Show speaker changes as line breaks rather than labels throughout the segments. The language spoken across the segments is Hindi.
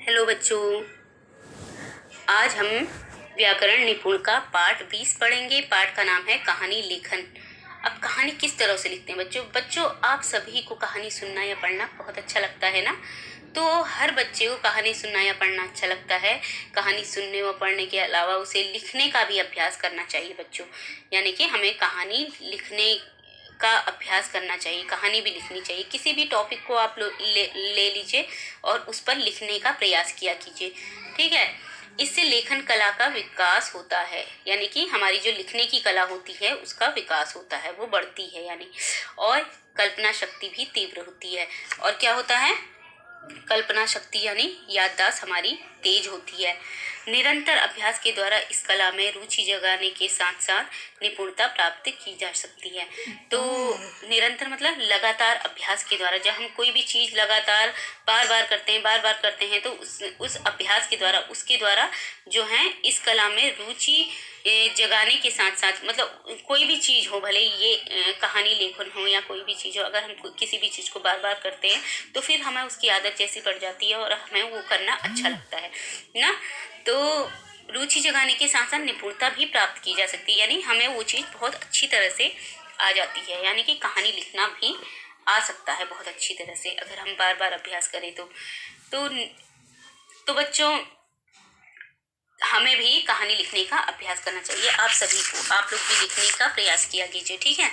हेलो बच्चों, आज हम व्याकरण निपुण का पाठ 20 पढ़ेंगे। पाठ का नाम है कहानी लेखन। अब कहानी किस तरह से लिखते हैं बच्चों आप सभी को कहानी सुनना या पढ़ना बहुत अच्छा लगता है ना। तो हर बच्चे को कहानी सुनना या पढ़ना अच्छा लगता है। कहानी सुनने व पढ़ने के अलावा उसे लिखने का भी अभ्यास करना चाहिए बच्चों। यानी कि हमें कहानी लिखने का अभ्यास करना चाहिए, कहानी भी लिखनी चाहिए। किसी भी टॉपिक को आप ले लीजिए और उस पर लिखने का प्रयास किया कीजिए, ठीक है। इससे लेखन कला का विकास होता है, यानी कि हमारी जो लिखने की कला होती है उसका विकास होता है, वो बढ़ती है यानी। और कल्पना शक्ति भी तीव्र होती है। और क्या होता है? कल्पना शक्ति यानी याददाश्त हमारी तेज होती है। निरंतर अभ्यास के द्वारा इस कला में रुचि जगाने के साथ साथ निपुणता प्राप्त की जा सकती है। तो निरंतर मतलब लगातार अभ्यास के द्वारा, जब हम कोई भी चीज़ लगातार बार बार करते हैं तो उस अभ्यास के द्वारा, उसके द्वारा जो है इस कला में रुचि जगाने के साथ साथ, मतलब कोई भी चीज़ हो, भले ये कहानी लेखन हो या कोई भी चीज़ हो, अगर हम किसी भी चीज़ को बार बार करते हैं तो फिर हमें उसकी आदत जैसी पड़ जाती है और हमें वो करना अच्छा लगता है ना। तो रुचि जगाने के साथ साथ निपुणता भी प्राप्त की जा सकती है, यानी हमें वो चीज़ बहुत अच्छी तरह से आ जाती है। यानी कि कहानी लिखना भी आ सकता है बहुत अच्छी तरह से, अगर हम बार बार अभ्यास करें तो बच्चों हमें भी कहानी लिखने का अभ्यास करना चाहिए। आप सभी को, आप लोग भी लिखने का प्रयास किया कीजिए, ठीक है।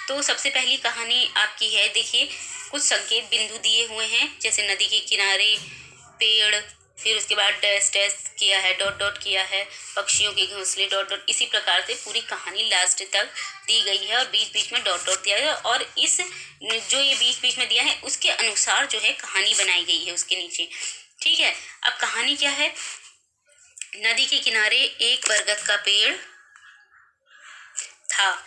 तो सबसे पहली कहानी आपकी है, देखिए कुछ संकेत बिंदु दिए हुए हैं, जैसे नदी के किनारे, पेड़, फिर उसके बाद डैश डैश किया है, डॉट डॉट किया है, पक्षियों के घोंसले, डॉट डॉट। इसी प्रकार से पूरी कहानी लास्ट तक दी गई है और बीच बीच में डॉट डॉट दिया है। और इस जो ये बीच बीच में दिया है उसके अनुसार जो है कहानी बनाई गई है उसके नीचे, ठीक है। अब कहानी क्या है? नदी के किनारे एक बरगद का पेड़ था।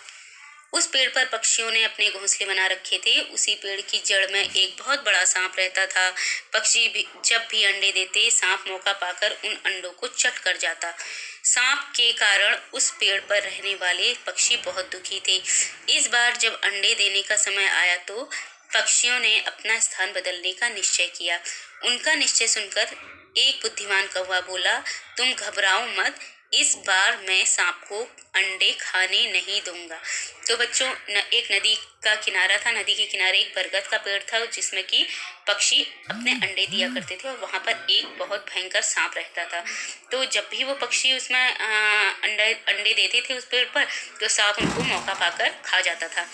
उस पेड़ पर पक्षियों ने अपने घोंसले बना रखे थे। उसी पेड़ की जड़ में एक बहुत बड़ा सांप रहता था। पक्षी भी जब भी अंडे देते, सांप मौका पाकर उन अंडों को चट कर जाता। सांप के कारण उस पेड़ पर रहने वाले पक्षी बहुत दुखी थे। इस बार जब अंडे देने का समय आया तो पक्षियों ने अपना स्थान बदलने का निश्चय किया। उनका निश्चय सुनकर एक बुद्धिमान कौवा बोला, तुम घबराओ मत, इस बार मैं सांप को अंडे खाने नहीं दूंगा। तो बच्चों एक नदी का किनारा था, नदी के किनारे एक बरगद का पेड़ था जिसमें कि पक्षी अपने अंडे दिया करते थे और वहां पर एक बहुत भयंकर सांप रहता था। तो जब भी वो पक्षी उसमें अंडे देते थे उस पेड़ पर, तो सांप उनको मौका पाकर खा जाता था,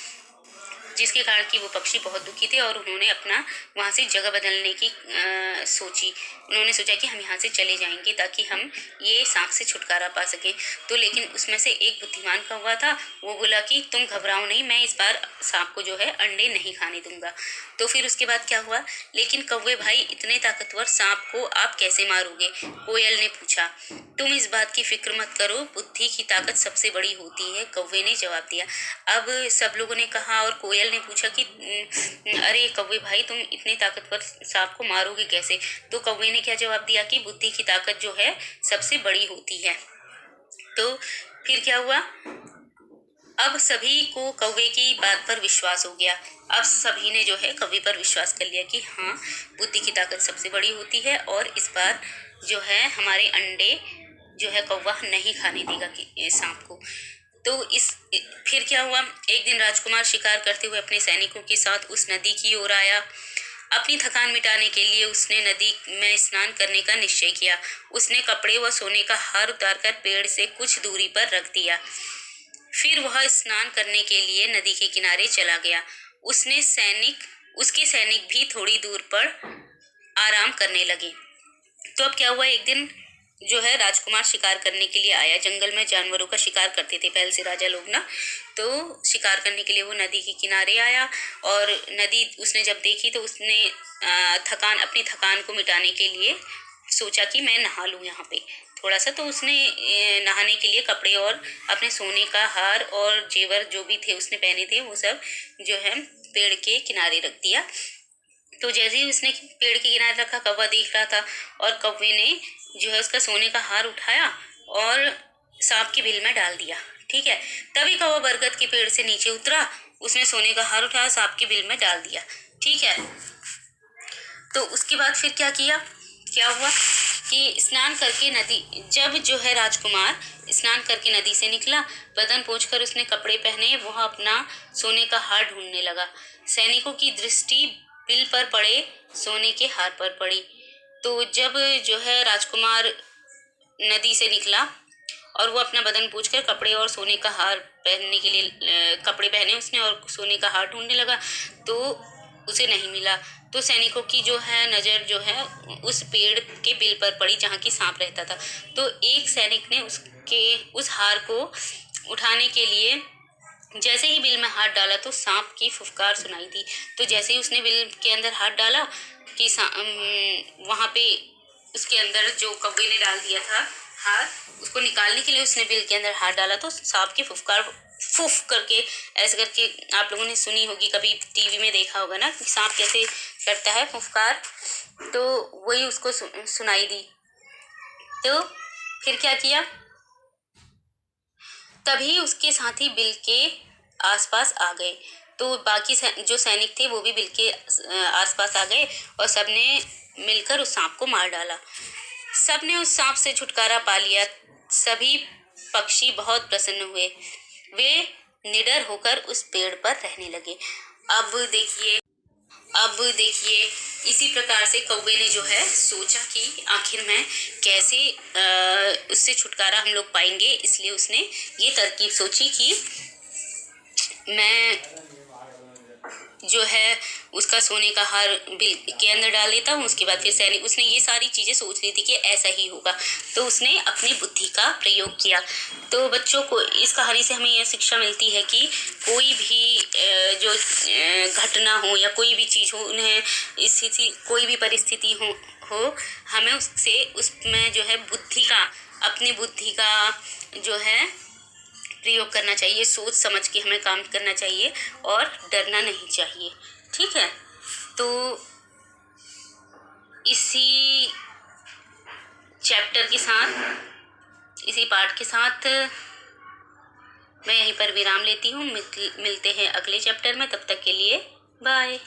जिसके कारण कि वो पक्षी बहुत दुखी थे और उन्होंने अपना वहाँ से जगह बदलने की सोची। उन्होंने सोचा कि हम यहाँ से चले जाएंगे ताकि हम ये सांप से छुटकारा पा सकें। तो लेकिन उसमें से एक बुद्धिमान कौवा था, वो बोला कि तुम घबराओ नहीं, मैं इस बार सांप को जो है अंडे नहीं खाने दूंगा। तो फिर उसके बाद क्या हुआ? लेकिन कौवे भाई, इतने ताकतवर सांप को आप कैसे मारोगे? कोयल ने पूछा। तुम इस बात की फिक्र मत करो, बुद्धि की ताकत सबसे बड़ी होती है, कौवे ने जवाब दिया। अब सब लोगों ने कहा और कोयल ने पूछा कि अरे कौवे भाई, तुम इतने ताकतवर सांप को मारोगे कैसे? तो कौवे ने क्या जवाब दिया कि बुद्धि की ताकत जो है सबसे बड़ी होती है। तो फिर क्या हुआ? अब सभी को कौवे की बात पर विश्वास हो गया। अब सभी ने जो है कौवे पर विश्वास कर लिया कि हाँ, बुद्धि की ताकत सबसे बड़ी होती है और इस बार जो है हमारे अंडे जो है कौवा नहीं खाने देगा कि सांप को। तो फिर क्या हुआ? एक दिन राजकुमार शिकार करते हुए अपने सैनिकों के साथ उस नदी की ओर आया। अपनी थकान मिटाने के लिए उसने नदी में स्नान करने का निश्चय किया। उसने कपड़े व सोने का हार उतारकर पेड़ से कुछ दूरी पर रख दिया। फिर वह स्नान करने के लिए नदी के किनारे चला गया। उसके सैनिक भी थोड़ी दूर पर आराम करने लगे। तो अब क्या हुआ? एक दिन जो है राजकुमार शिकार करने के लिए आया। जंगल में जानवरों का शिकार करते थे पहले से राजा लोग ना। तो शिकार करने के लिए वो नदी के किनारे आया और नदी उसने जब देखी तो उसने अपनी थकान को मिटाने के लिए सोचा कि मैं नहा लूँ यहाँ पे थोड़ा सा। तो उसने नहाने के लिए कपड़े और अपने सोने का हार और जेवर जो भी थे उसने पहने थे, वो सब जो है पेड़ के किनारे रख दिया। तो जैसे ही उसने पेड़ के किनारे रखा, कौवा देख रहा था और कौवे ने जो है उसका सोने का हार उठाया और सांप की बिल में डाल दिया, ठीक है। तभी कौवा बरगद के पेड़ से नीचे उतरा, उसने सोने का हार उठाया, सांप की बिल में डाल दिया, ठीक है। तो उसके बाद फिर क्या किया क्या हुआ कि जब जो है राजकुमार स्नान करके नदी से निकला, बदन पोंछकर उसने कपड़े पहने, वह अपना सोने का हार ढूंढने लगा। सैनिकों की दृष्टि बिल पर पड़े सोने के हार पर पड़ी। तो जब जो है राजकुमार नदी से निकला और वो अपना बदन पोंछकर कपड़े और सोने का हार पहनने के लिए कपड़े पहने उसने और सोने का हार ढूंढने लगा, तो उसे नहीं मिला। तो सैनिकों की जो है नज़र जो है उस पेड़ के बिल पर पड़ी जहाँ की सांप रहता था। तो एक सैनिक ने उस हार को उठाने के लिए जैसे ही बिल में हाथ डाला तो सांप की फुफकार सुनाई दी। तो जैसे ही उसने बिल के अंदर हाथ डाला कि वहाँ पे उसके अंदर जो कौवे ने डाल दिया था हाथ, उसको निकालने के लिए उसने बिल के अंदर हाथ डाला तो सांप की फुफकार फुफ करके ऐसे करके, आप लोगों ने सुनी होगी, कभी टीवी में देखा होगा ना कि सांप कैसे करता है फुफकार, तो वही उसको सुनाई दी। तो फिर क्या किया, तभी उसके साथी बिल के आसपास आ गए। तो बाकी जो सैनिक थे वो भी बिल के आसपास आ गए और सबने मिलकर उस सांप को मार डाला। सबने उस सांप से छुटकारा पा लिया। सभी पक्षी बहुत प्रसन्न हुए। वे निडर होकर उस पेड़ पर रहने लगे। अब देखिए इसी प्रकार से कौवे ने जो है सोचा कि आखिर में कैसे उससे छुटकारा हम लोग पाएंगे, इसलिए उसने ये तरकीब सोची कि मैं जो है उसका सोने का हार बिल के अंदर डाल देता हूँ। उसके बाद फिर उसने ये सारी चीज़ें सोच ली थी कि ऐसा ही होगा, तो उसने अपनी बुद्धि का प्रयोग किया। तो बच्चों को इस कहानी से हमें यह शिक्षा मिलती है कि कोई भी जो घटना हो या कोई भी चीज़ हो, उन्हें स्थिति कोई भी परिस्थिति हो हमें उसमें जो है अपनी बुद्धि का जो है प्रयोग करना चाहिए। सोच समझ के हमें काम करना चाहिए और डरना नहीं चाहिए। ठीक है, तो इसी चैप्टर के साथ, इसी पाठ के साथ मैं यहीं पर विराम लेती हूँ। मिलते हैं अगले चैप्टर में, तब तक के लिए बाय।